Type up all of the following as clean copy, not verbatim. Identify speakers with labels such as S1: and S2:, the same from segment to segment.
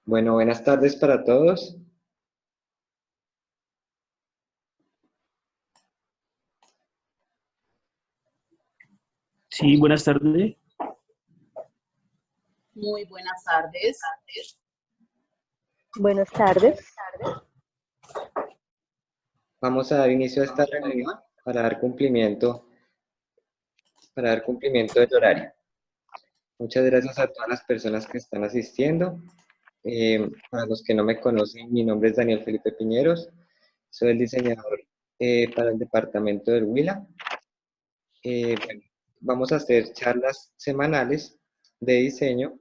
S1: Bueno, buenas tardes para todos.
S2: Sí, buenas tardes.
S3: Muy buenas tardes.
S4: Buenas tardes.
S1: Vamos a dar inicio a esta reunión para dar cumplimiento del horario. Muchas gracias a todas las personas que están asistiendo. Para los que no me conocen, mi nombre es Daniel Felipe Piñeros. Soy el diseñador para el departamento del Huila. Bueno, vamos a hacer charlas semanales de diseño,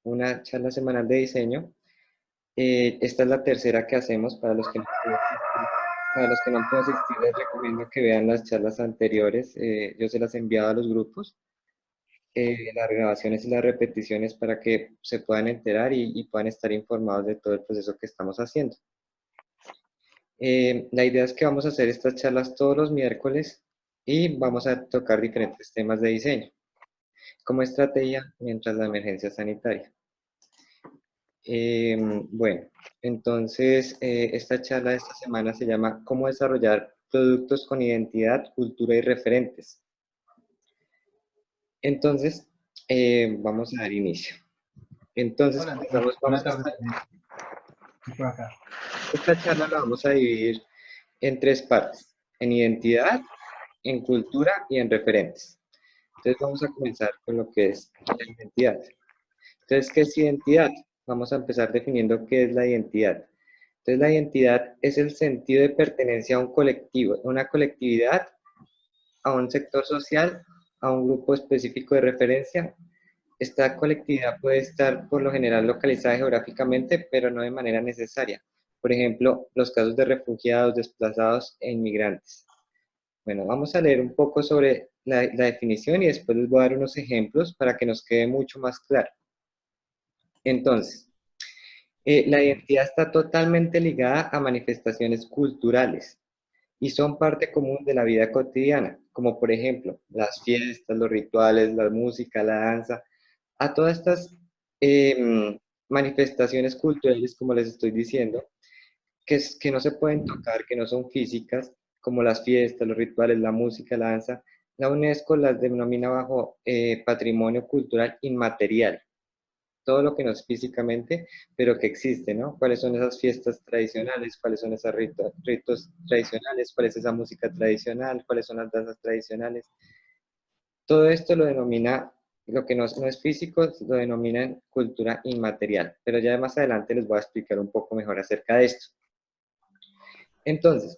S1: una charla semanal de diseño. Esta es la tercera que hacemos. Para los que no han podido asistir, les recomiendo que vean las charlas anteriores. Yo se las he enviado a los grupos, las grabaciones y las repeticiones para que se puedan enterar y puedan estar informados de todo el proceso que estamos haciendo. La idea es que vamos a hacer estas charlas todos los miércoles y vamos a tocar diferentes temas de diseño como estrategia mientras la emergencia sanitaria. Bueno, entonces esta charla de esta semana se llama ¿Cómo desarrollar productos con identidad, cultura y referentes? Entonces, vamos a dar inicio. Entonces, esta charla la vamos a dividir en tres partes: en identidad, en cultura y en referentes. Entonces vamos a comenzar con lo que es la identidad. Entonces, ¿qué es identidad? Vamos a empezar definiendo qué es la identidad. Entonces, la identidad es el sentido de pertenencia a un colectivo, a una colectividad, a un sector social, a un grupo específico de referencia. Esta colectividad puede estar por lo general localizada geográficamente, pero no de manera necesaria. Por ejemplo, los casos de refugiados, desplazados e inmigrantes. Bueno, vamos a leer un poco sobre la definición y después les voy a dar unos ejemplos para que nos quede mucho más claro. Entonces, la identidad está totalmente ligada a manifestaciones culturales y son parte común de la vida cotidiana, como por ejemplo las fiestas, los rituales, la música, la danza. A todas estas manifestaciones culturales, como les estoy diciendo, que no se pueden tocar, que no son físicas, como las fiestas, los rituales, la música, la danza, la UNESCO las denomina bajo patrimonio cultural inmaterial. Todo lo que no es físicamente, pero que existe, ¿no? ¿Cuáles son esas fiestas tradicionales? ¿Cuáles son esos ritos tradicionales? ¿Cuál es esa música tradicional? ¿Cuáles son las danzas tradicionales? Todo esto lo denomina, lo que no es físico, lo denominan cultura inmaterial, pero ya más adelante les voy a explicar un poco mejor acerca de esto. Entonces,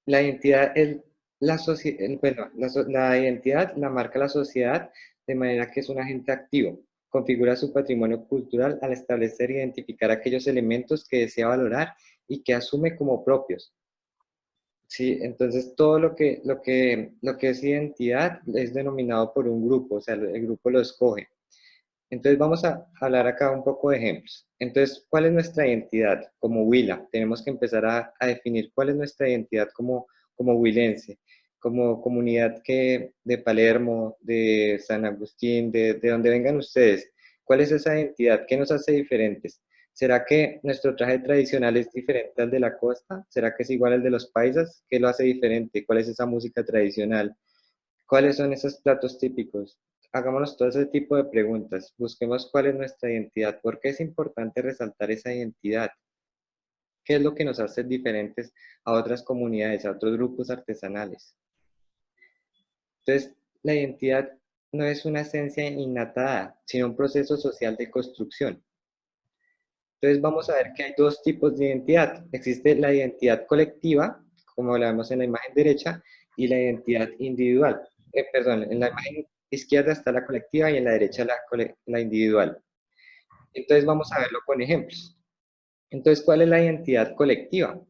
S1: la identidad es la identidad la marca la sociedad de manera que es un agente activo. Configura su patrimonio cultural al establecer e identificar aquellos elementos que desea valorar y que asume como propios. Sí, entonces todo lo que es identidad es denominado por un grupo, o sea, el grupo lo escoge. Entonces vamos a hablar acá un poco de ejemplos. Entonces, ¿cuál es nuestra identidad como Huila? Tenemos que empezar a definir cuál es nuestra identidad como huilense, como comunidad de Palermo, de San Agustín, de donde vengan ustedes. ¿Cuál es esa identidad? ¿Qué nos hace diferentes? ¿Será que nuestro traje tradicional es diferente al de la costa? ¿Será que es igual al de los paisas? ¿Qué lo hace diferente? ¿Cuál es esa música tradicional? ¿Cuáles son esos platos típicos? Hagámonos todo ese tipo de preguntas. Busquemos cuál es nuestra identidad. ¿Por qué es importante resaltar esa identidad? ¿Qué es lo que nos hace diferentes a otras comunidades, a otros grupos artesanales? Entonces, la identidad no es una esencia innatada, sino un proceso social de construcción. Entonces, vamos a ver que hay dos tipos de identidad. Existe la identidad colectiva, como la vemos en la imagen derecha, y la identidad individual. Perdón, en la imagen izquierda está la colectiva y en la derecha la individual. Entonces vamos a verlo con ejemplos. Entonces, ¿cuál es la identidad colectiva?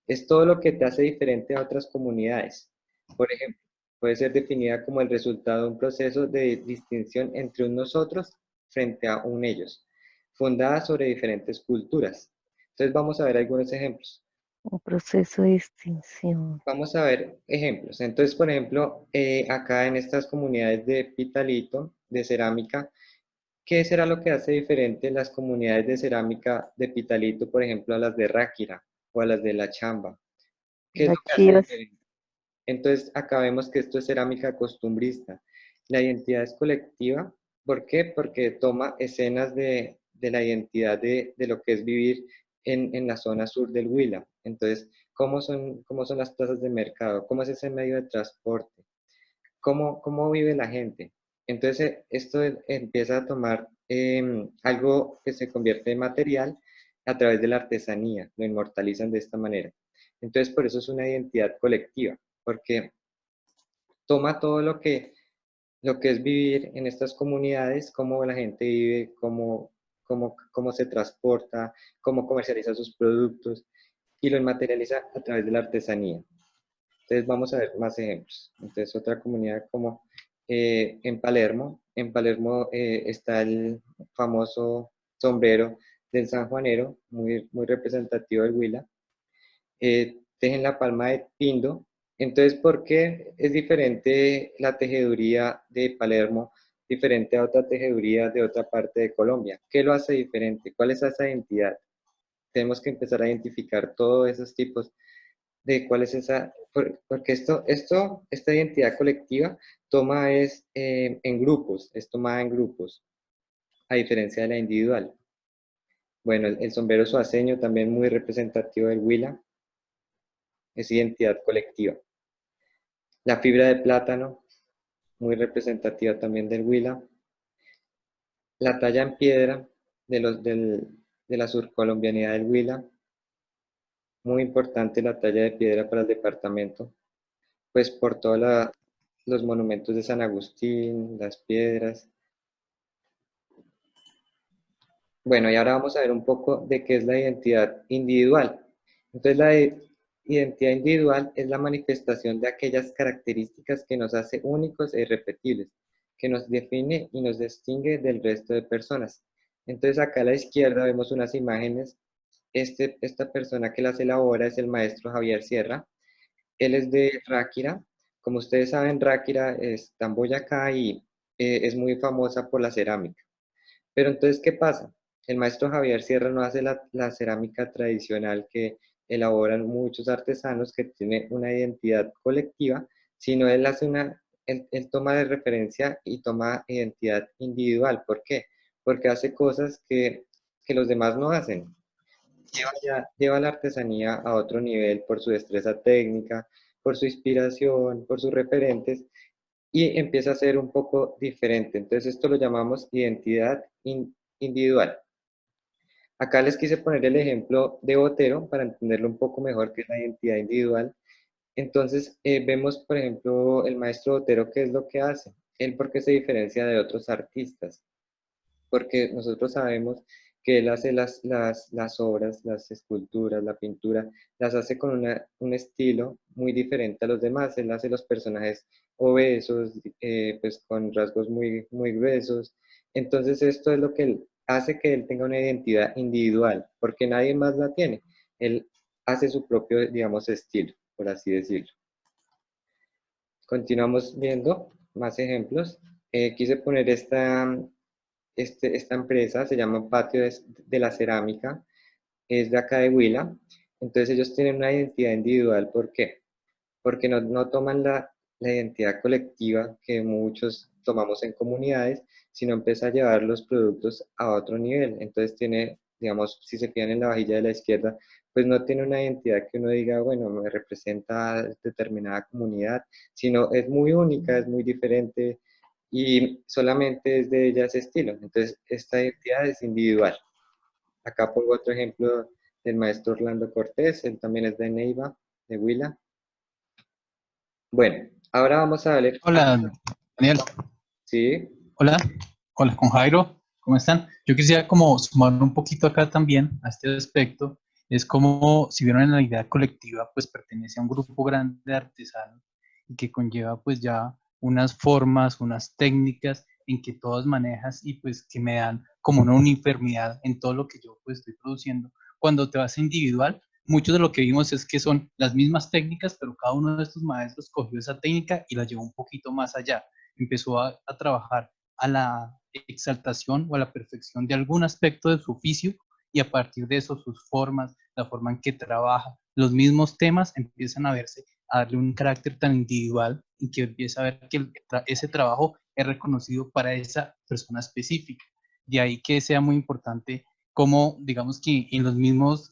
S1: Es todo lo que te hace diferente a otras comunidades. Por ejemplo, puede ser definida como el resultado de un proceso de distinción entre un nosotros frente a un ellos, fundada sobre diferentes culturas. Entonces vamos a ver algunos ejemplos.
S4: Un proceso de distinción.
S1: Vamos a ver ejemplos. Entonces, por ejemplo, acá en estas comunidades de Pitalito, de cerámica, ¿qué será lo que hace diferente las comunidades de cerámica de Pitalito, por ejemplo, a las de Ráquira o a las de La Chamba? ¿Qué es
S4: Las
S1: lo que hace
S4: chivas.
S1: diferente? Entonces, acá vemos que esto es cerámica costumbrista. La identidad es colectiva. ¿Por qué? Porque toma escenas de la identidad de lo que es vivir en la zona sur del Huila. Entonces, ¿cómo son las plazas de mercado? ¿Cómo es ese medio de transporte? ¿Cómo vive la gente? Entonces, esto empieza a tomar algo que se convierte en material a través de la artesanía, lo inmortalizan de esta manera. Entonces, por eso es una identidad colectiva, porque toma todo lo que es vivir en estas comunidades, cómo la gente vive, cómo se transporta, cómo comercializa sus productos, y lo materializa a través de la artesanía. Entonces vamos a ver más ejemplos. Entonces otra comunidad como en Palermo está el famoso sombrero del sanjuanero, muy representativo del Huila. Tejen la palma de Pindo. Entonces, ¿por qué es diferente la tejeduría de Palermo, diferente a otra tejeduría de otra parte de Colombia? ¿Qué lo hace diferente? ¿Cuál es esa identidad? Tenemos que empezar a identificar todos esos tipos de cuál es esa, porque esta identidad colectiva en grupos, es tomada en grupos, a diferencia de la individual. Bueno, el sombrero suaceño también muy representativo del Huila, es identidad colectiva. La fibra de plátano, muy representativa también del Huila. La talla en piedra de la surcolombianidad del Huila, muy importante la talla de piedra para el departamento, pues por todos los monumentos de San Agustín, las piedras. Bueno, y ahora vamos a ver un poco de qué es la identidad individual. Entonces, identidad individual es la manifestación de aquellas características que nos hace únicos e irrepetibles, que nos define y nos distingue del resto de personas. Entonces, acá a la izquierda vemos unas imágenes. Esta persona que las elabora es el maestro Javier Sierra. Él es de Ráquira. Como ustedes saben, Ráquira está en Boyacá y es muy famosa por la cerámica. Pero entonces, ¿qué pasa? El maestro Javier Sierra no hace la cerámica tradicional que elaboran muchos artesanos que tiene una identidad colectiva, sino él toma de referencia y toma identidad individual. ¿Por qué? Porque hace cosas que los demás no hacen. Lleva la artesanía a otro nivel por su destreza técnica, por su inspiración, por sus referentes, y empieza a ser un poco diferente. Entonces esto lo llamamos identidad individual. Acá les quise poner el ejemplo de Botero para entenderlo un poco mejor qué es la identidad individual. Entonces vemos, por ejemplo, el maestro Botero, ¿qué es lo que hace? Él, ¿por qué se diferencia de otros artistas? Porque nosotros sabemos que él hace las obras, las esculturas, la pintura, las hace con un estilo muy diferente a los demás. Él hace los personajes obesos, pues con rasgos muy gruesos. Entonces esto es lo que él hace que él tenga una identidad individual, porque nadie más la tiene. Él hace su propio, digamos, estilo, por así decirlo. Continuamos viendo más ejemplos. Quise poner esta empresa, se llama Patio de la Cerámica, es de acá de Huila. Entonces ellos tienen una identidad individual. ¿Por qué? Porque no toman la identidad colectiva que muchos tomamos en comunidades, sino empieza a llevar los productos a otro nivel. Entonces tiene, digamos, si se fijan en la vajilla de la izquierda, pues no tiene una identidad que uno diga, bueno, me representa determinada comunidad, sino es muy única, es muy diferente y solamente es de ella ese estilo. Entonces, esta identidad es individual. Acá pongo otro ejemplo del maestro Orlando Cortés, él también es de Neiva, de Huila. Bueno, ahora vamos a ver.
S5: Hola, Daniel.
S1: Sí,
S5: Hola, hola, con Jairo. ¿Cómo están? Yo quisiera como sumar un poquito acá también a este aspecto. Es como, si vieron en la idea colectiva, pues pertenece a un grupo grande de artesanos y que conlleva pues ya unas formas, unas técnicas en que todas manejas y pues que me dan como una uniformidad en todo lo que yo pues estoy produciendo. Cuando te vas a individual, mucho de lo que vimos es que son las mismas técnicas, pero cada uno de estos maestros cogió esa técnica y la llevó un poquito más allá. Empezó a trabajar a la exaltación o a la perfección de algún aspecto de su oficio, y a partir de eso sus formas, la forma en que trabaja, los mismos temas empiezan a verse, a darle un carácter tan individual y que empieza a ver que ese trabajo es reconocido para esa persona específica. De ahí que sea muy importante como, digamos que en los mismos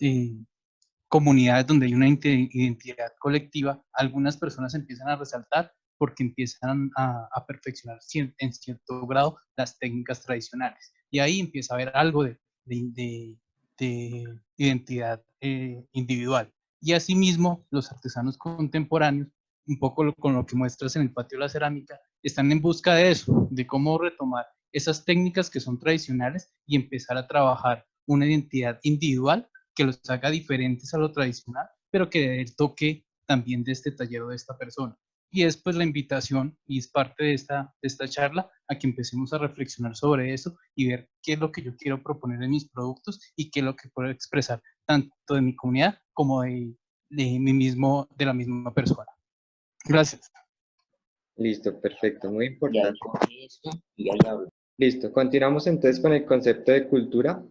S5: comunidades donde hay una identidad colectiva, algunas personas empiezan a resaltar porque empiezan a perfeccionar en cierto grado las técnicas tradicionales. Y ahí empieza a haber algo de identidad individual. Y asimismo, los artesanos contemporáneos, un poco con lo que muestras en el patio de la cerámica, están en busca de eso, de cómo retomar esas técnicas que son tradicionales y empezar a trabajar una identidad individual que los haga diferentes a lo tradicional, pero que dé el toque también de este taller o de esta persona. Y es pues la invitación, y es parte de esta charla, a que empecemos a reflexionar sobre eso y ver qué es lo que yo quiero proponer en mis productos y qué es lo que puedo expresar tanto de mi comunidad como de mí mismo, de la misma persona. Gracias.
S1: Listo, perfecto, muy
S6: Y ahí
S1: importante.
S6: coge esto y ahí hablo.
S1: Listo, continuamos entonces con el concepto de cultura.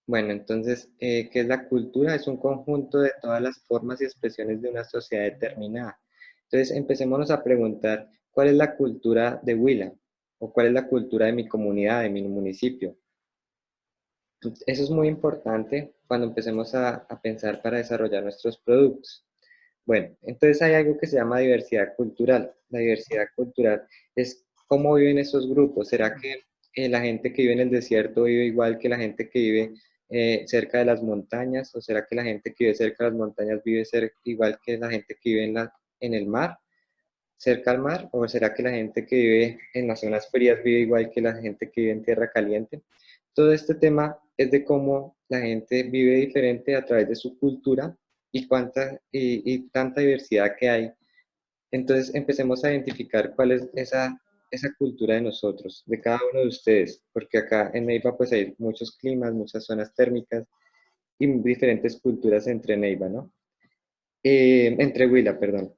S1: Bueno, entonces, ¿qué es la cultura? Es un conjunto de todas las formas y expresiones de una sociedad determinada. Entonces, empecémonos a preguntar, ¿cuál es la cultura de Huila? ¿O cuál es la cultura de mi comunidad, de mi municipio? Eso es muy importante cuando empecemos a pensar para desarrollar nuestros productos. Bueno, entonces hay algo que se llama diversidad cultural. La diversidad cultural es cómo viven esos grupos. ¿Será que la gente que vive en el desierto vive igual que la gente que vive cerca de las montañas? ¿O será que la gente que vive cerca de las montañas vive igual que la gente que vive en el mar, cerca al mar? ¿O será que la gente que vive en las zonas frías vive igual que la gente que vive en tierra caliente? Todo este tema es de cómo la gente vive diferente a través de su cultura y tanta diversidad que hay. Entonces empecemos a identificar cuál es esa cultura de nosotros, de cada uno de ustedes, porque acá en Neiva pues hay muchos climas, muchas zonas térmicas y diferentes culturas entre Neiva, ¿no? Entre Huila, perdón.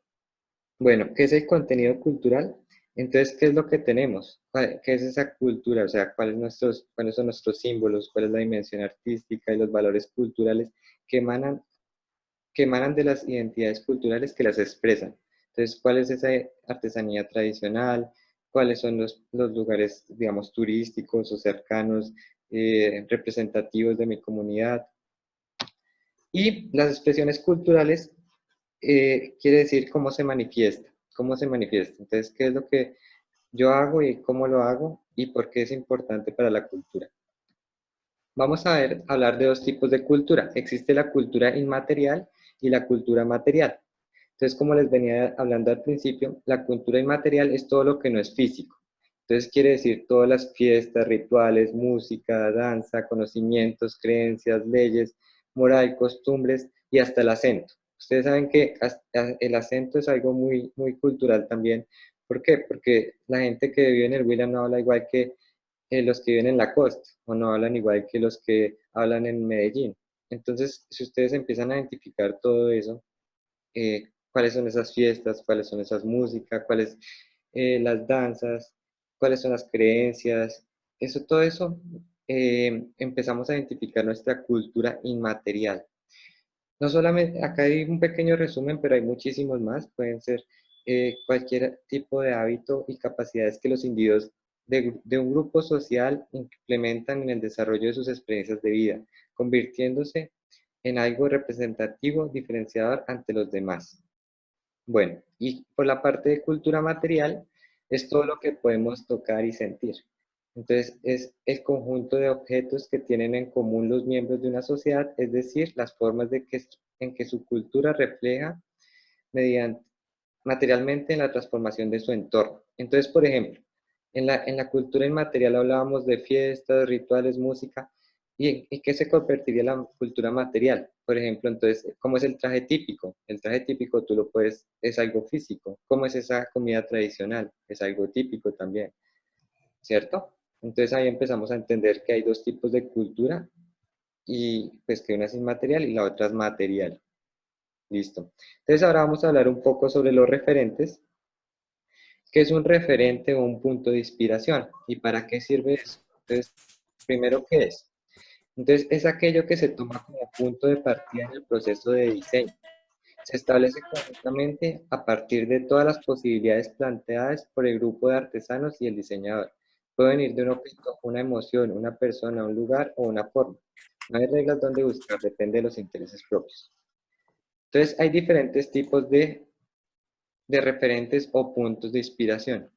S1: Bueno, ¿qué es el contenido cultural? Entonces, ¿qué es lo que tenemos? ¿Qué es esa cultura? O sea, ¿cuáles son nuestros símbolos? ¿Cuál es la dimensión artística y los valores culturales que emanan de las identidades culturales que las expresan? Entonces, ¿cuál es esa artesanía tradicional? ¿Cuáles son los lugares, digamos, turísticos o cercanos, representativos de mi comunidad? Y las expresiones culturales quiere decir cómo se manifiesta, cómo se manifiesta. Entonces, ¿qué es lo que yo hago y cómo lo hago y por qué es importante para la cultura? Vamos a hablar de dos tipos de cultura. Existe la cultura inmaterial y la cultura material. Entonces, como les venía hablando al principio, la cultura inmaterial es todo lo que no es físico. Entonces, quiere decir todas las fiestas, rituales, música, danza, conocimientos, creencias, leyes, moral, costumbres y hasta el acento. Ustedes saben que el acento es algo muy, muy cultural también. ¿Por qué? Porque la gente que vive en el Huila no habla igual que los que viven en la costa o no hablan igual que los que hablan en Medellín. Entonces, si ustedes empiezan a identificar todo eso, cuáles son esas fiestas, cuáles son esas músicas, cuáles las danzas, cuáles son las creencias, todo eso, empezamos a identificar nuestra cultura inmaterial. No solamente, acá hay un pequeño resumen, pero hay muchísimos más. Pueden ser cualquier tipo de hábito y capacidades que los individuos de un grupo social implementan en el desarrollo de sus experiencias de vida, convirtiéndose en algo representativo, diferenciador ante los demás. Bueno, y por la parte de cultura material, es todo lo que podemos tocar y sentir. Entonces, es el conjunto de objetos que tienen en común los miembros de una sociedad, es decir, las formas en que su cultura refleja mediante, materialmente en la transformación de su entorno. Entonces, por ejemplo, en la cultura inmaterial hablábamos de fiestas, rituales, música, ¿y qué se convertiría en la cultura material? Por ejemplo, entonces, ¿cómo es el traje típico? El traje típico tú lo puedes, es algo físico. ¿Cómo es esa comida tradicional? Es algo típico también, ¿cierto? Entonces ahí empezamos a entender que hay dos tipos de cultura y pues que una es inmaterial y la otra es material. Listo. Entonces ahora vamos a hablar un poco sobre los referentes, ¿Qué es un referente o un punto de inspiración? ¿Y para qué sirve eso? Entonces, primero, ¿qué es? Entonces, es aquello que se toma como punto de partida en el proceso de diseño. Se establece conjuntamente a partir de todas las posibilidades planteadas por el grupo de artesanos y el diseñador. Puede venir de un objeto, una emoción, una persona, un lugar o una forma. No hay reglas donde buscar, depende de los intereses propios. Entonces, hay diferentes tipos de referentes o puntos de inspiración.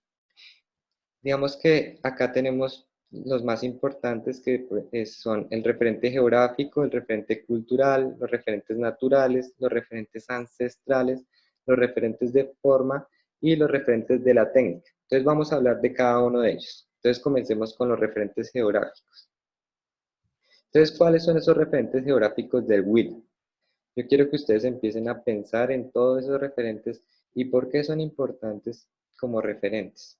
S1: Digamos que acá tenemos los más importantes que son el referente geográfico, el referente cultural, los referentes naturales, los referentes ancestrales, los referentes de forma y los referentes de la técnica. Entonces vamos a hablar de cada uno de ellos. Entonces comencemos con los referentes geográficos. Entonces, ¿cuáles son esos referentes geográficos del Huila? Yo quiero que ustedes empiecen a pensar en todos esos referentes y por qué son importantes como referentes.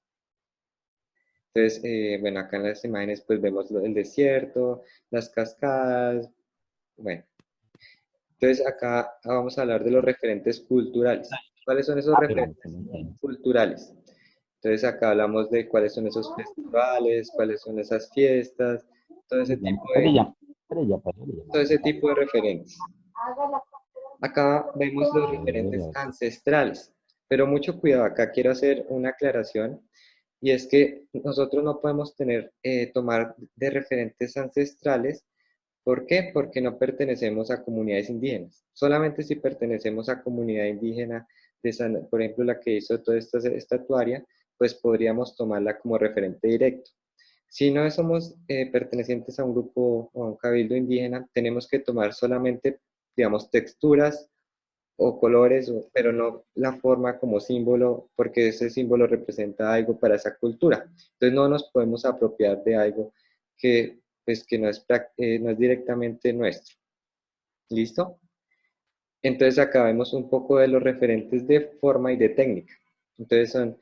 S1: Entonces, bueno, acá en las imágenes pues vemos el desierto, las cascadas, bueno. Entonces acá vamos a hablar de los referentes culturales. ¿Cuáles son esos referentes culturales? Entonces acá hablamos de cuáles son esos festivales, cuáles son esas fiestas, todo ese tipo de referentes. Acá vemos los referentes ancestrales, pero mucho cuidado, acá quiero hacer una aclaración. Y es que nosotros no podemos tomar de referentes ancestrales. ¿Por qué? Porque no pertenecemos a comunidades indígenas. Solamente si pertenecemos a comunidad indígena, por ejemplo, la que hizo toda esta estatuaria, pues podríamos tomarla como referente directo. Si no somos pertenecientes a un grupo o a un cabildo indígena, tenemos que tomar solamente, digamos, texturas o colores, pero no la forma como símbolo, porque ese símbolo representa algo para esa cultura. Entonces no nos podemos apropiar de algo que, pues, que no es directamente nuestro. ¿Listo? Entonces acá vemos un poco de los referentes de forma y de técnica. Entonces son,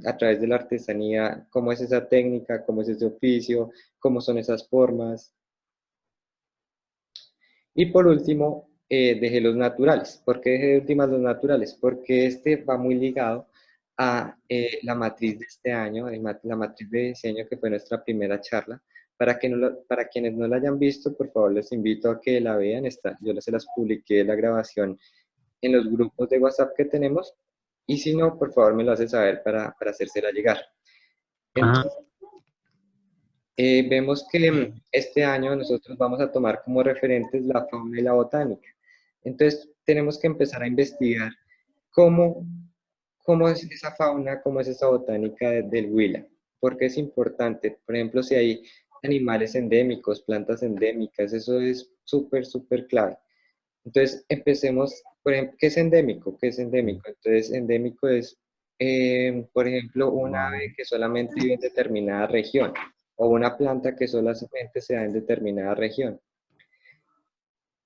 S1: a través de la artesanía, cómo es esa técnica, cómo es ese oficio, cómo son esas formas. Y por último, dejé los naturales. ¿Por qué dejé de últimas los naturales? Porque este va muy ligado a la matriz de este año, la matriz de diseño que fue nuestra primera charla. Para quienes no la hayan visto, por favor les invito a que la vean. Yo se las publiqué la grabación en los grupos de WhatsApp que tenemos. Y si no, por favor me lo hace saber para hacérsela llegar. Entonces, vemos que este año nosotros vamos a tomar como referentes la fauna y la botánica. Entonces, tenemos que empezar a investigar cómo es esa fauna, cómo es esa botánica del Huila. Porque es importante, por ejemplo, si hay animales endémicos, plantas endémicas, eso es súper, súper clave. Entonces, empecemos, por ejemplo, ¿qué es endémico? ¿Qué es endémico? Entonces, endémico es, por ejemplo, un ave que solamente vive en determinada región o una planta que solamente se da en determinada región.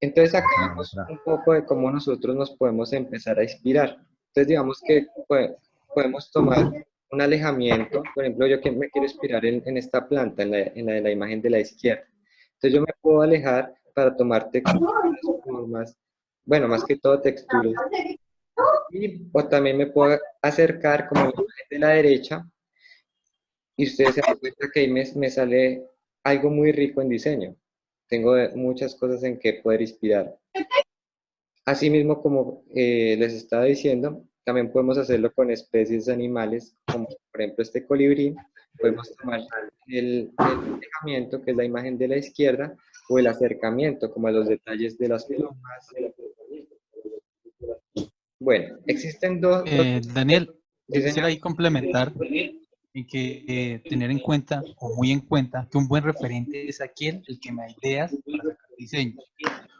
S1: Entonces, acá vemos un poco de cómo nosotros nos podemos empezar a inspirar. Entonces, digamos que podemos tomar un alejamiento, por ejemplo, yo que me quiero inspirar en esta planta, en la de la imagen de la izquierda. Entonces, yo me puedo alejar para tomar texturas, formas, bueno, más que todo texturas. O también me puedo acercar como en la imagen de la derecha y ustedes se dan cuenta que ahí me sale algo muy rico en diseño. Tengo muchas cosas en que poder inspirar. Asimismo, como les estaba diciendo, también podemos hacerlo con especies animales, como por ejemplo este colibrí. Podemos tomar el alejamiento, que es la imagen de la izquierda, o el acercamiento, como los detalles de las plumas. Bueno, existen dos...
S5: Daniel, quisiera ahí complementar en que tener en cuenta, o muy en cuenta, que un buen referente es aquel el que me da ideas para sacar diseños.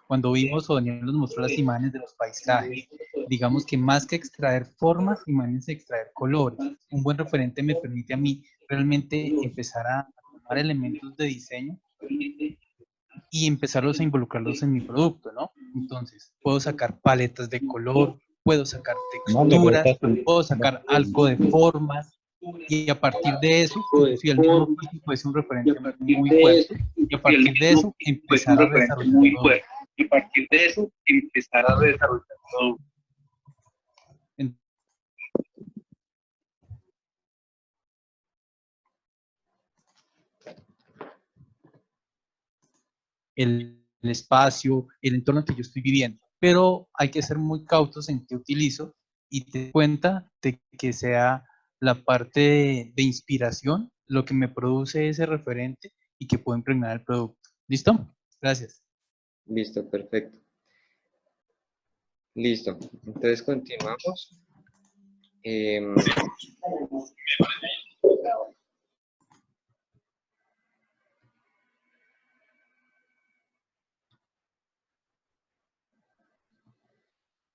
S5: Cuando vimos o Daniel nos mostró las imágenes de los paisajes, digamos que más que extraer formas, imagínense extraer colores. Un buen referente me permite a mí realmente empezar a tomar elementos de diseño y empezarlos a involucrarlos en mi producto, ¿no? Entonces, puedo sacar paletas de color, puedo sacar texturas, puedo sacar algo de formas, y a partir de eso, si el mismo físico puede ser un referente muy fuerte, y a partir de eso empezar a desarrollar todo. el espacio, el entorno que yo estoy viviendo. Pero hay que ser muy cautos en qué utilizo y te cuenta de que sea la parte de inspiración lo que me produce ese referente y que puedo impregnar el producto. ¿Listo? Gracias.
S1: Listo, perfecto. Listo. Entonces continuamos. Em,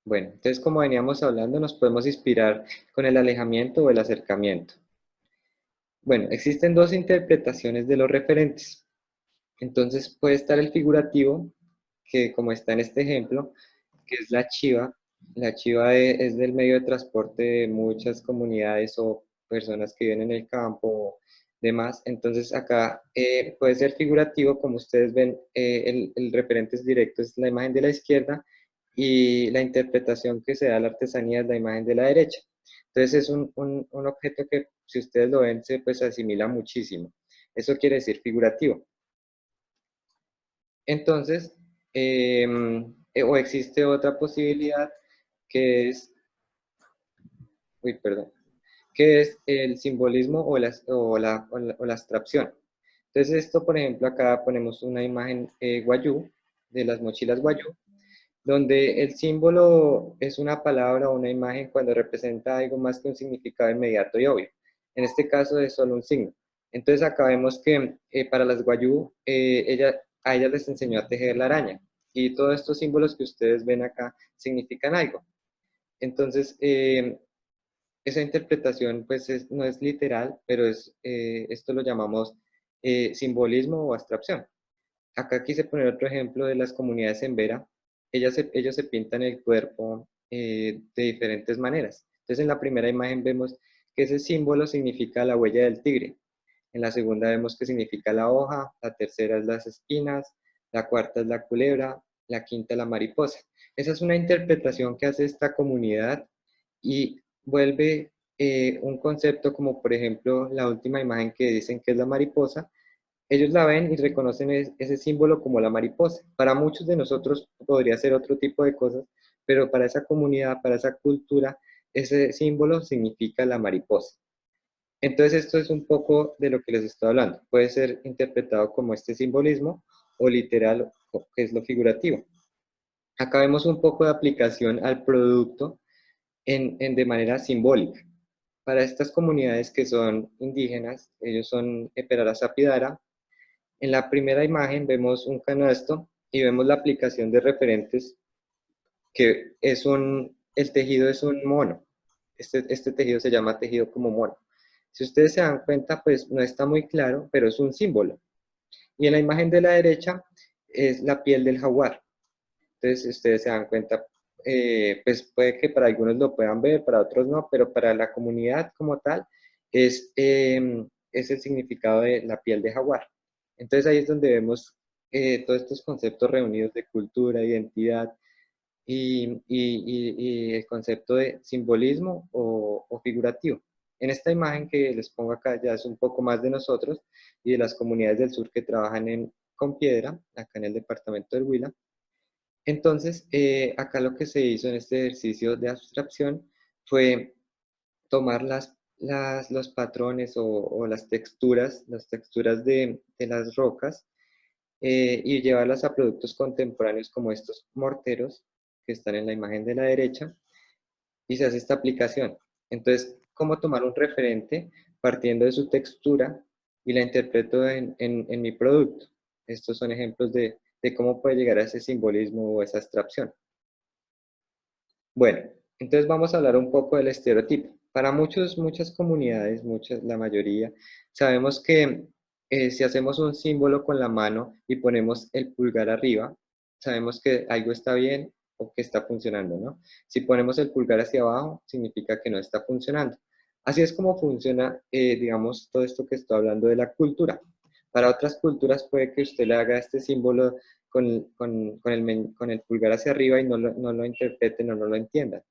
S1: bueno, entonces como veníamos hablando, nos podemos inspirar con el alejamiento o el acercamiento. Bueno, existen dos interpretaciones de los referentes. Entonces puede estar el figurativo, que como está en este ejemplo, que es la chiva. La chiva es del medio de transporte de muchas comunidades o personas que viven en el campo o demás. Entonces acá puede ser figurativo, como ustedes ven, el referente es directo, es la imagen de la izquierda y la interpretación que se da a la artesanía es la imagen de la derecha. Entonces es un objeto que si ustedes lo ven se pues asimila muchísimo. Eso quiere decir figurativo. Entonces, o existe otra posibilidad que es, perdón, que es el simbolismo o la abstracción. Entonces esto, por ejemplo, acá ponemos una imagen guayú, de las mochilas guayú, donde el símbolo es una palabra o una imagen cuando representa algo más que un significado inmediato y obvio. En este caso es solo un signo. Entonces acá vemos que para las guayú, a ellas les enseñó a tejer la araña. Y todos estos símbolos que ustedes ven acá significan algo. Entonces, esa interpretación pues no es literal, pero esto lo llamamos simbolismo o abstracción. Acá quise poner otro ejemplo de las comunidades en Vera. Ellos se pintan el cuerpo de diferentes maneras. Entonces en la primera imagen vemos que ese símbolo significa la huella del tigre. En la segunda vemos que significa la hoja, la tercera es las espinas, la cuarta es la culebra, la quinta la mariposa. Esa es una interpretación que hace esta comunidad y vuelve un concepto como por ejemplo la última imagen que dicen que es la mariposa. Ellos la ven y reconocen ese símbolo como la mariposa. Para muchos de nosotros podría ser otro tipo de cosas, pero para esa comunidad, para esa cultura, ese símbolo significa la mariposa. Entonces esto es un poco de lo que les estoy hablando. Puede ser interpretado como este simbolismo o literal, que es lo figurativo. Acá vemos un poco de aplicación al producto de manera simbólica. Para estas comunidades que son indígenas, ellos son Eperara Sapidara. En la primera imagen vemos un canasto y vemos la aplicación de referentes que el tejido es un mono. Este tejido se llama tejido como mono. Si ustedes se dan cuenta, pues no está muy claro, pero es un símbolo. Y en la imagen de la derecha es la piel del jaguar. Entonces, si ustedes se dan cuenta, pues puede que para algunos lo puedan ver, para otros no, pero para la comunidad como tal es el significado de la piel de jaguar. Entonces ahí es donde vemos todos estos conceptos reunidos de cultura, identidad y el concepto de simbolismo o figurativo. En esta imagen que les pongo acá ya es un poco más de nosotros y de las comunidades del sur que trabajan con piedra, acá en el departamento del Huila. Entonces, acá lo que se hizo en este ejercicio de abstracción fue tomar los patrones o las texturas de las rocas y llevarlas a productos contemporáneos como estos morteros que están en la imagen de la derecha y se hace esta aplicación. Entonces, ¿cómo tomar un referente partiendo de su textura y la interpreto en mi producto? Estos son ejemplos de cómo puede llegar a ese simbolismo o esa abstracción. Bueno, entonces vamos a hablar un poco del estereotipo. Para muchas comunidades, la mayoría, sabemos que si hacemos un símbolo con la mano y ponemos el pulgar arriba, sabemos que algo está bien o que está funcionando, ¿no? Si ponemos el pulgar hacia abajo, significa que no está funcionando. Así es como funciona, digamos, todo esto que estoy hablando de la cultura. Para otras culturas puede que usted le haga este símbolo con el pulgar hacia arriba y no lo interpreten o no lo entiendan.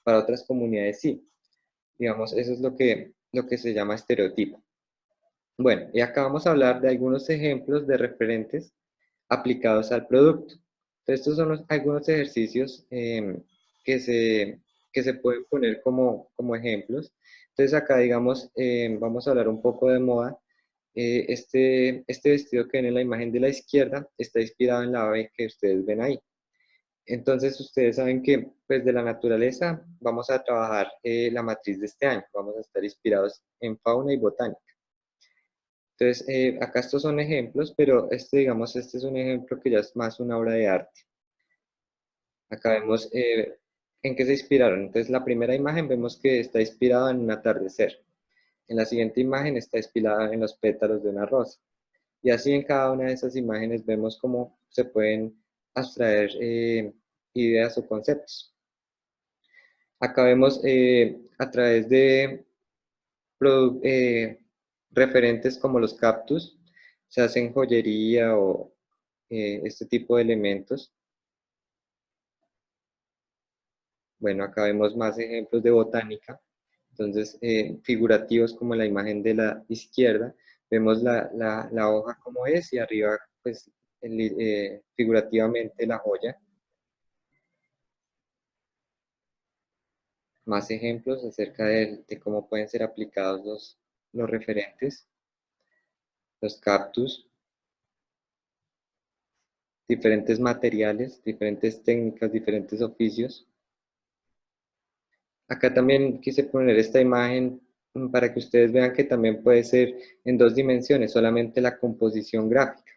S1: Para otras comunidades sí. Digamos, eso es lo que se llama estereotipo. Bueno, y acá vamos a hablar de algunos ejemplos de referentes aplicados al producto. Entonces, estos son algunos ejercicios que se, que se pueden poner como ejemplos. Entonces, acá, digamos, vamos a hablar un poco de moda. Este vestido que ven en la imagen de la izquierda está inspirado en la ave que ustedes ven ahí. Entonces, ustedes saben que, pues, de la naturaleza vamos a trabajar la matriz de este año. Vamos a estar inspirados en fauna y botánica. Entonces, acá estos son ejemplos, pero digamos, este es un ejemplo que ya es más una obra de arte. Acá vemos en qué se inspiraron. Entonces, la primera imagen vemos que está inspirada en un atardecer. En la siguiente imagen está inspirada en los pétalos de una rosa. Y así en cada una de esas imágenes vemos cómo se pueden abstraer ideas o conceptos. Acá vemos a través de referentes como los cactus, se hacen joyería o este tipo de elementos. Bueno, acá vemos más ejemplos de botánica. Entonces, figurativos como la imagen de la izquierda, vemos la hoja como es y arriba, pues, figurativamente la joya. Más ejemplos acerca de cómo pueden ser aplicados los referentes, los cactus, diferentes materiales, diferentes técnicas, diferentes oficios. Acá también quise poner esta imagen para que ustedes vean que también puede ser en dos dimensiones, solamente la composición gráfica.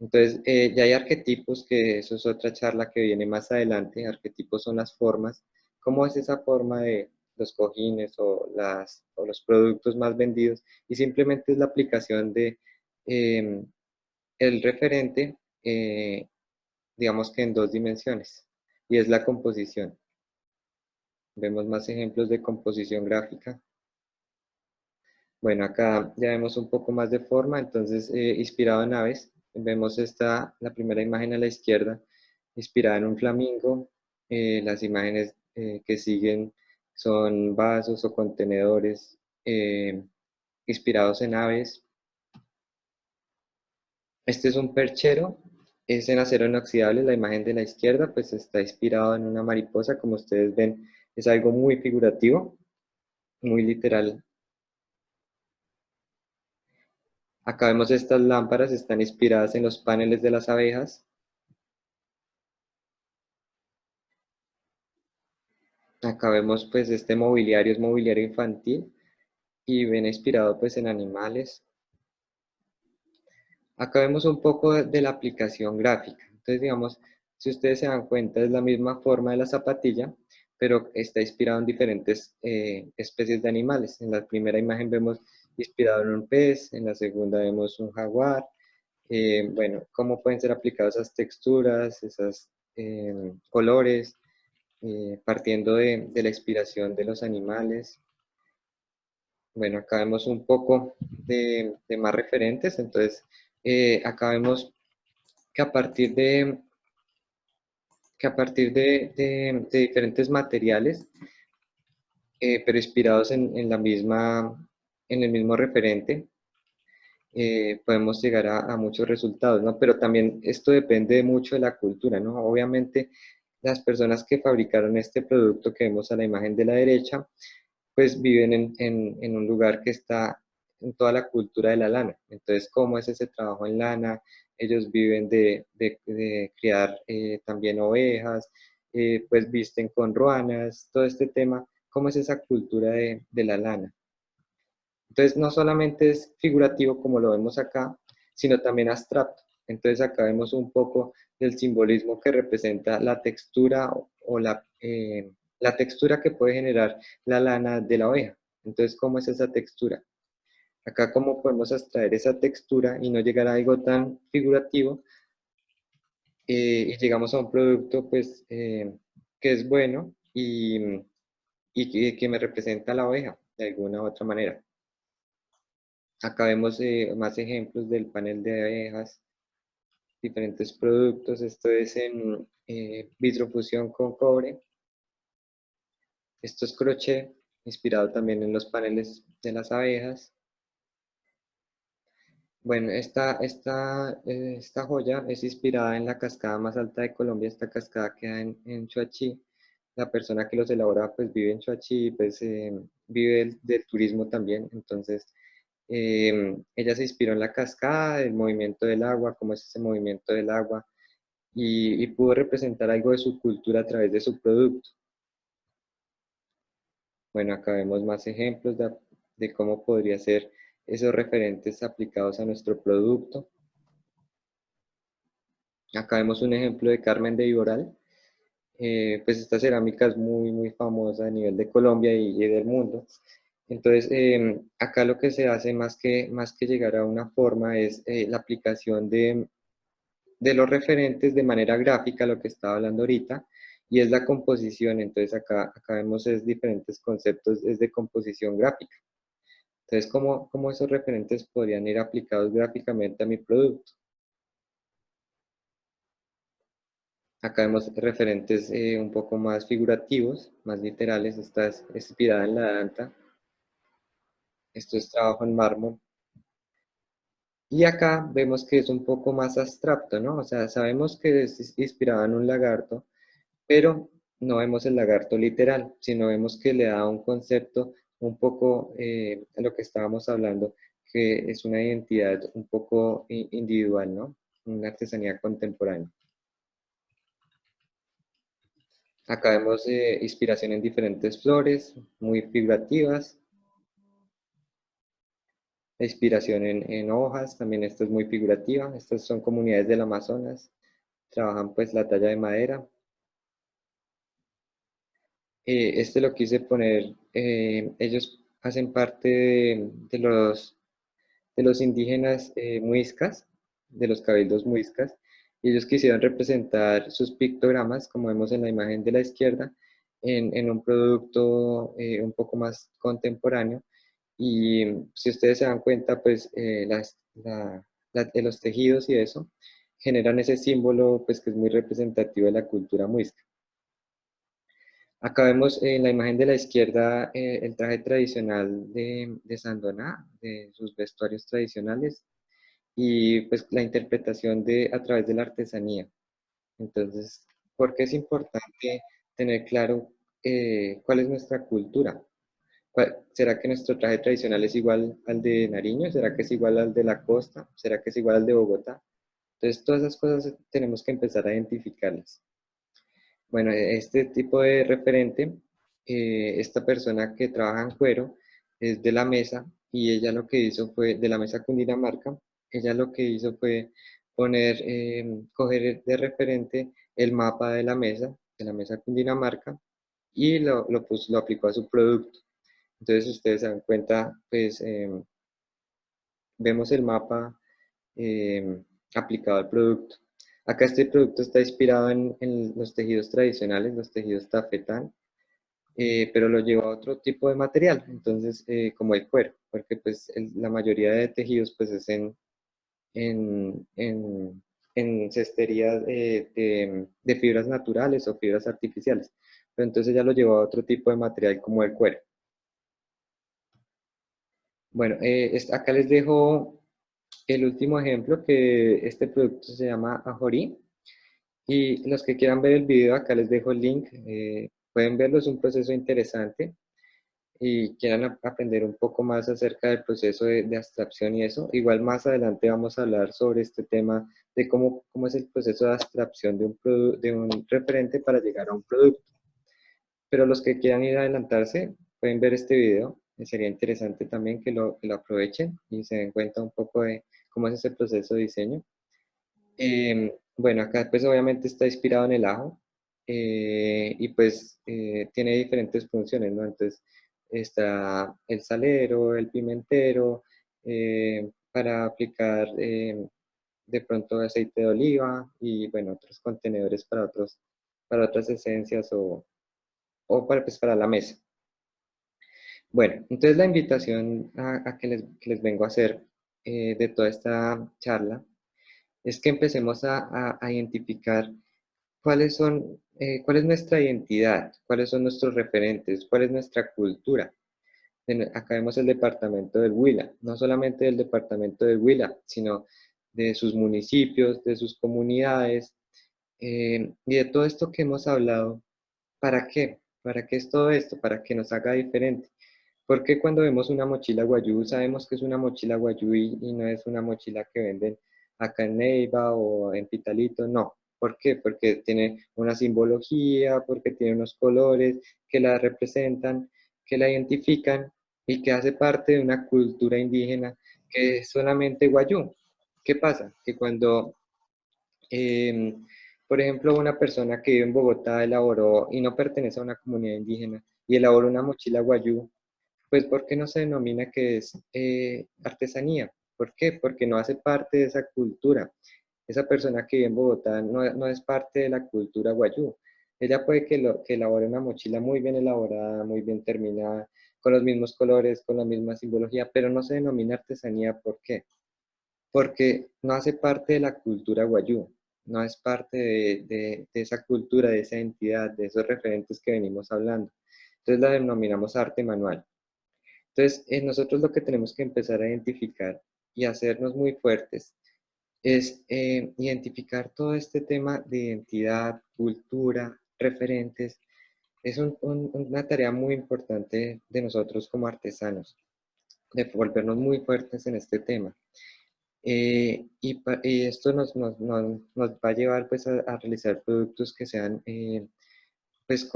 S1: Entonces, ya hay arquetipos, que eso es otra charla que viene más adelante. Arquetipos son las formas. ¿Cómo es esa forma de los cojines o los productos más vendidos? Y simplemente es la aplicación de el referente, digamos que en dos dimensiones, y es la composición. Vemos más ejemplos de composición gráfica. Bueno, acá ya vemos un poco más de forma, entonces inspirado en aves. Vemos la primera imagen a la izquierda, inspirada en un flamingo. Las imágenes que siguen son vasos o contenedores inspirados en aves. Este es un perchero, es en acero inoxidable. La imagen de la izquierda pues está inspirado en una mariposa, como ustedes ven, es algo muy figurativo, muy literal. Acá vemos estas lámparas, están inspiradas en los paneles de las abejas. Acá vemos pues este mobiliario es mobiliario infantil y viene inspirado pues en animales. Acá vemos un poco de la aplicación gráfica. Entonces digamos, si ustedes se dan cuenta es la misma forma de la zapatilla, pero está inspirado en diferentes especies de animales. En la primera imagen vemos inspirado en un pez, en la segunda vemos un jaguar. Bueno, cómo pueden ser aplicadas esas texturas, esos colores, partiendo de la inspiración de los animales. Bueno, acá vemos un poco de más referentes, entonces acá vemos que a partir de diferentes materiales, pero inspirados en el mismo referente, podemos llegar a muchos resultados, ¿no? Pero también esto depende mucho de la cultura, ¿no? Obviamente, las personas que fabricaron este producto que vemos a la imagen de la derecha, pues viven en un lugar que está en toda la cultura de la lana. Entonces, ¿cómo es ese trabajo en lana? Ellos viven de criar también ovejas, pues visten con ruanas, todo este tema. ¿Cómo es esa cultura de la lana? Entonces, no solamente es figurativo como lo vemos acá, sino también abstracto. Entonces, acá vemos un poco del simbolismo que representa la textura o la textura que puede generar la lana de la oveja. Entonces, ¿cómo es esa textura? Acá, ¿cómo podemos extraer esa textura y no llegar a algo tan figurativo y llegamos a un producto pues, que es bueno y que me representa la oveja de alguna u otra manera? Acá vemos más ejemplos del panel de abejas, diferentes productos. Esto es en vitrofusión con cobre. Esto es crochet, inspirado también en los paneles de las abejas. Bueno, esta joya es inspirada en la cascada más alta de Colombia. Esta cascada queda en Choachí. La persona que los elabora pues vive en Choachí, pues vive del turismo también. Entonces, ella se inspiró en la cascada, el movimiento del agua, cómo es ese movimiento del agua, y pudo representar algo de su cultura a través de su producto. Bueno, acá vemos más ejemplos de cómo podría ser esos referentes aplicados a nuestro producto. Acá vemos un ejemplo de Carmen de Viboral. Pues esta cerámica es muy famosa a nivel de Colombia y del mundo. Entonces, acá lo que se hace más que llegar a una forma es la aplicación de los referentes de manera gráfica, lo que estaba hablando ahorita, y es la composición. Entonces, acá vemos diferentes conceptos es de composición gráfica. Entonces, ¿cómo esos referentes podrían ir aplicados gráficamente a mi producto? Acá vemos referentes un poco más figurativos, más literales. Esta es inspirada en la danta. Esto es trabajo en mármol. Y acá vemos que es un poco más abstracto, ¿no? O sea, sabemos que es inspirada en un lagarto, pero no vemos el lagarto literal, sino vemos que le da un concepto un poco a lo que estábamos hablando, que es una identidad un poco individual, ¿no? Una artesanía contemporánea. Acá vemos inspiración en diferentes flores, muy figurativas. La inspiración en hojas, también esto es muy figurativa. Estas son comunidades del Amazonas. Trabajan pues la talla de madera. Este lo quise poner, ellos hacen parte de los indígenas muiscas, de los cabildos muiscas, y ellos quisieron representar sus pictogramas, como vemos en la imagen de la izquierda, en un producto un poco más contemporáneo. Y si ustedes se dan cuenta, pues de los tejidos y eso generan ese símbolo pues que es muy representativo de la cultura muisca. Acá vemos en la imagen de la izquierda el traje tradicional de Sandoná, de sus vestuarios tradicionales, y pues la interpretación a través de la artesanía. Entonces, ¿por qué es importante tener claro cuál es nuestra cultura? ¿Será que nuestro traje tradicional es igual al de Nariño? ¿Será que es igual al de la costa? ¿Será que es igual al de Bogotá? Entonces, todas esas cosas tenemos que empezar a identificarlas. Bueno, este tipo de referente, esta persona que trabaja en cuero, es de la mesa, y ella lo que hizo fue, de la mesa Cundinamarca, ella lo que hizo fue coger de referente el mapa de la mesa Cundinamarca, y lo aplicó a su producto. Entonces, ustedes se dan cuenta, pues vemos el mapa aplicado al producto. Acá este producto está inspirado en los tejidos tradicionales, los tejidos tafetán, pero lo llevó a otro tipo de material, entonces como el cuero, porque pues la mayoría de tejidos pues es en, en, en cestería de fibras naturales o fibras artificiales, pero entonces ya lo llevó a otro tipo de material como el cuero. Bueno, acá les dejo el último ejemplo, que este producto se llama Ajorí. Y los que quieran ver el video, acá les dejo el link. Pueden verlo, es un proceso interesante. Y quieran aprender un poco más acerca del proceso de abstracción y eso. Igual más adelante vamos a hablar sobre este tema de cómo es el proceso de abstracción de un referente para llegar a un producto. Pero los que quieran ir a adelantarse, pueden ver este video. Sería interesante también que lo aprovechen y se den cuenta un poco de cómo es ese proceso de diseño. Bueno, acá pues obviamente está inspirado en el ajo, y pues tiene diferentes funciones, ¿no? Entonces está el salero, el pimentero, para aplicar de pronto aceite de oliva y bueno, otros contenedores para otras esencias o pues para la mesa. Bueno, entonces la invitación a que les vengo a hacer de toda esta charla es que empecemos a identificar cuál es nuestra identidad, cuáles son nuestros referentes, cuál es nuestra cultura. Acá vemos el departamento del Huila, no solamente del departamento del Huila, sino de sus municipios, de sus comunidades, y de todo esto que hemos hablado. ¿Para qué? ¿Para qué es todo esto? Para que nos haga diferente. Porque cuando vemos una mochila guayú, sabemos que es una mochila guayú y no es una mochila que venden acá en Neiva o en Pitalito? No. ¿Por qué? Porque tiene una simbología, porque tiene unos colores que la representan, que la identifican y que hace parte de una cultura indígena que es solamente guayú. ¿Qué pasa? Que cuando por ejemplo, una persona que vive en Bogotá elaboró y no pertenece a una comunidad indígena y elaboró una mochila guayú, pues ¿por qué no se denomina que es artesanía? ¿Por qué? Porque no hace parte de esa cultura. Esa persona que vive en Bogotá no es parte de la cultura guayú. Ella puede que elabore una mochila muy bien elaborada, muy bien terminada, con los mismos colores, con la misma simbología, pero no se denomina artesanía. ¿Por qué? Porque no hace parte de la cultura guayú, no es parte de esa cultura, de esa identidad, de esos referentes que venimos hablando. Entonces la denominamos arte manual. Entonces nosotros lo que tenemos que empezar a identificar y hacernos muy fuertes es identificar todo este tema de identidad, cultura, referentes. Es una tarea muy importante de nosotros como artesanos, de volvernos muy fuertes en este tema. Y esto nos va a llevar pues a realizar productos que sean pues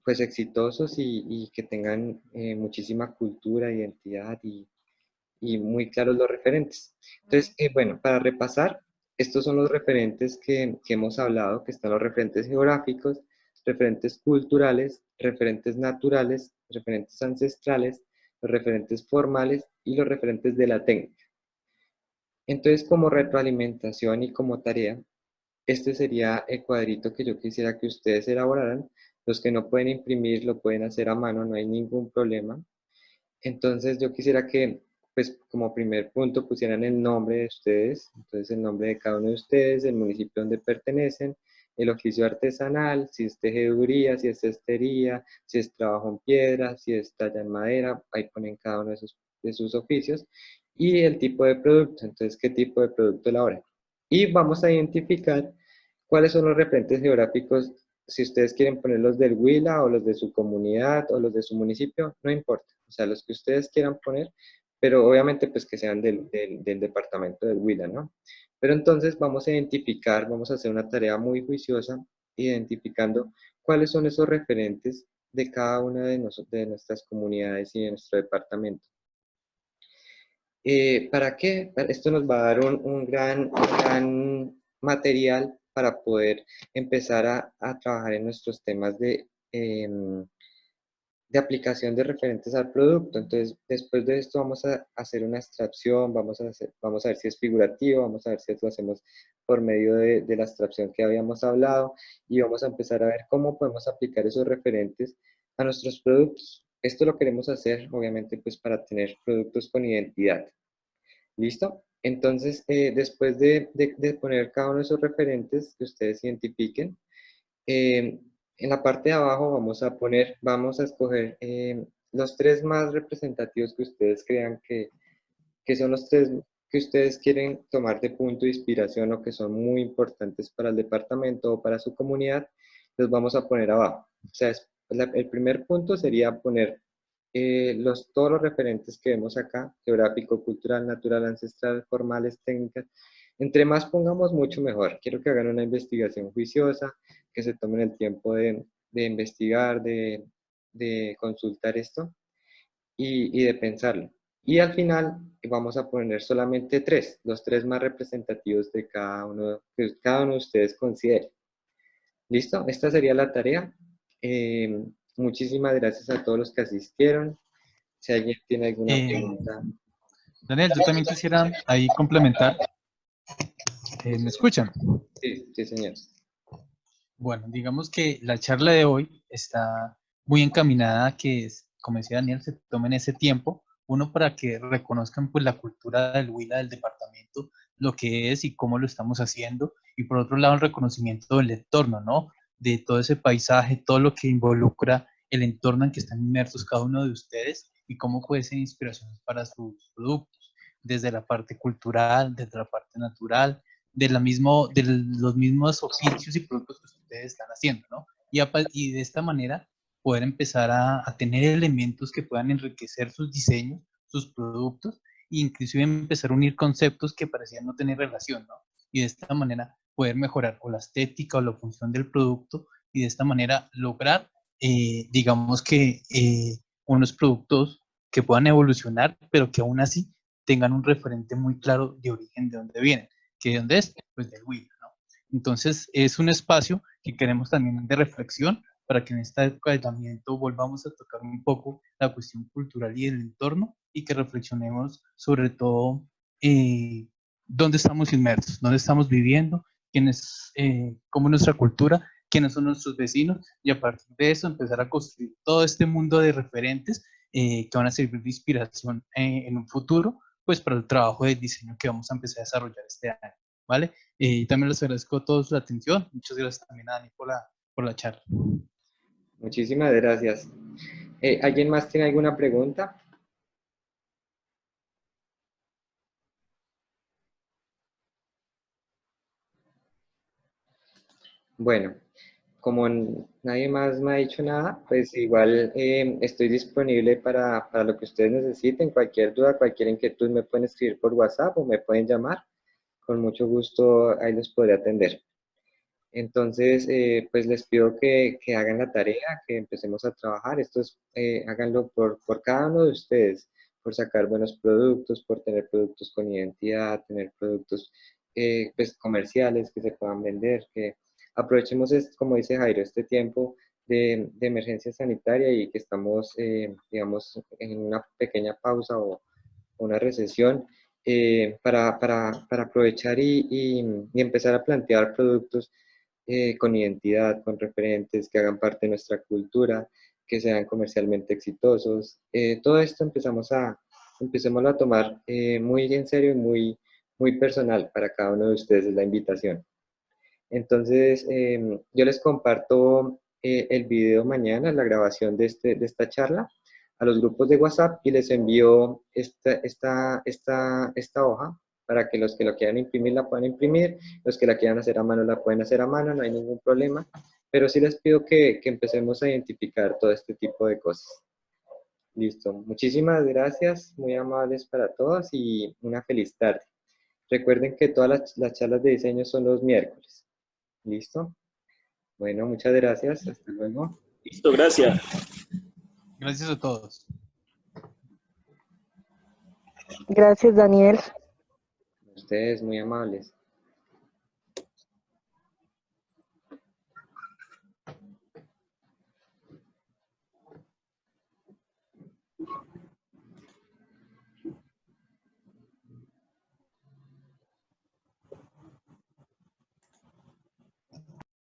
S1: pues exitosos y que tengan muchísima cultura, identidad y muy claros los referentes. Entonces, bueno, para repasar, estos son los referentes que hemos hablado, que están los referentes geográficos, referentes culturales, referentes naturales, referentes ancestrales, los referentes formales y los referentes de la técnica. Entonces, como retroalimentación y como tarea, este sería el cuadrito que yo quisiera que ustedes elaboraran. Los que no pueden imprimir lo pueden hacer a mano, no hay ningún problema. Entonces, yo quisiera que, pues, como primer punto pusieran el nombre de ustedes, entonces el nombre de cada uno de ustedes, el municipio donde pertenecen, el oficio artesanal, si es tejeduría, si es cestería, si es trabajo en piedra, si es talla en madera, ahí ponen cada uno de sus oficios, y el tipo de producto, entonces qué tipo de producto elaboran. Y vamos a identificar cuáles son los referentes geográficos, si ustedes quieren poner los del Huila o los de su comunidad o los de su municipio, no importa, o sea, los que ustedes quieran poner, pero obviamente pues que sean del departamento del Huila, ¿no? Pero entonces vamos a identificar, vamos a hacer una tarea muy juiciosa, identificando cuáles son esos referentes de cada una de nuestras comunidades y de nuestro departamento. ¿Para qué? Esto nos va a dar un gran material para poder empezar a trabajar en nuestros temas de aplicación de referentes al producto. Entonces, después de esto vamos a hacer una extracción, vamos a ver si es figurativo, vamos a ver si lo hacemos por medio de la extracción que habíamos hablado y vamos a empezar a ver cómo podemos aplicar esos referentes a nuestros productos. Esto lo queremos hacer, obviamente, pues para tener productos con identidad. ¿Listo? Entonces, después de poner cada uno de esos referentes que ustedes identifiquen, en la parte de abajo vamos a escoger los tres más representativos que ustedes crean que son los tres que ustedes quieren tomar de punto de inspiración o que son muy importantes para el departamento o para su comunidad, los vamos a poner abajo. O sea, el primer punto sería poner todos los referentes que vemos acá, geográfico, cultural, natural, ancestral, formales, técnicas. Entre más pongamos, mucho mejor. Quiero que hagan una investigación juiciosa, que se tomen el tiempo de investigar, de consultar esto y de pensarlo. Y al final vamos a poner solamente los tres más representativos de cada uno, que cada uno de ustedes considere. ¿Listo? Esta sería la tarea. Muchísimas gracias a todos los que asistieron. Si alguien tiene alguna pregunta.
S5: Daniel, yo también quisiera ahí complementar. ¿Me escuchan?
S1: Sí, sí, señor.
S5: Bueno, digamos que la charla de hoy está muy encaminada a que, como decía Daniel, se tomen ese tiempo, uno para que reconozcan pues la cultura del Huila, del departamento, lo que es y cómo lo estamos haciendo, y por otro lado el reconocimiento del entorno, ¿no? De todo ese paisaje, todo lo que involucra el entorno en que están inmersos cada uno de ustedes, y cómo puede ser inspiración para sus productos, desde la parte cultural, desde la parte natural, de los mismos oficios y productos que ustedes están haciendo, ¿no? Y de esta manera poder empezar a tener elementos que puedan enriquecer sus diseños, sus productos, e inclusive empezar a unir conceptos que parecían no tener relación, ¿no? Y de esta manera poder mejorar o la estética o la función del producto y de esta manera lograr, digamos que, unos productos que puedan evolucionar, pero que aún así tengan un referente muy claro de origen de dónde vienen. ¿Que de dónde es? Pues del Huila, ¿no? Entonces es un espacio que queremos también de reflexión para que en esta época de aislamiento volvamos a tocar un poco la cuestión cultural y el entorno y que reflexionemos sobre todo dónde estamos inmersos, dónde estamos viviendo, cómo es nuestra cultura, quiénes son nuestros vecinos y a partir de eso empezar a construir todo este mundo de referentes que van a servir de inspiración en un futuro, pues para el trabajo de diseño que vamos a empezar a desarrollar este año, ¿vale? Y también les agradezco a todos la atención. Muchas gracias también a Dani por la charla.
S1: Muchísimas gracias. ¿Alguien más tiene alguna pregunta? Bueno, como nadie más me ha dicho nada, pues igual estoy disponible para lo que ustedes necesiten. Cualquier duda, cualquier inquietud me pueden escribir por WhatsApp o me pueden llamar. Con mucho gusto ahí los podré atender. Entonces, pues les pido que hagan la tarea, que empecemos a trabajar. Esto es, háganlo por cada uno de ustedes, por sacar buenos productos, por tener productos con identidad, tener productos pues, comerciales que se puedan vender, que aprovechemos, como dice Jairo, este tiempo de emergencia sanitaria y que estamos, digamos, en una pequeña pausa o una recesión para aprovechar y empezar a plantear productos con identidad, con referentes que hagan parte de nuestra cultura, que sean comercialmente exitosos. Todo esto empecemos a tomar muy en serio y muy personal para cada uno de ustedes, es la invitación. Entonces, yo les comparto el video mañana, la grabación de esta charla, a los grupos de WhatsApp y les envío esta hoja para que los que lo quieran imprimir la puedan imprimir, los que la quieran hacer a mano la pueden hacer a mano, no hay ningún problema, pero sí les pido que empecemos a identificar todo este tipo de cosas. Listo, muchísimas gracias, muy amables para todos y una feliz tarde. Recuerden que todas las charlas de diseño son los miércoles. ¿Listo? Bueno, muchas gracias. Hasta luego.
S2: Listo, gracias.
S5: Gracias a todos.
S4: Gracias, Daniel.
S1: Ustedes muy amables.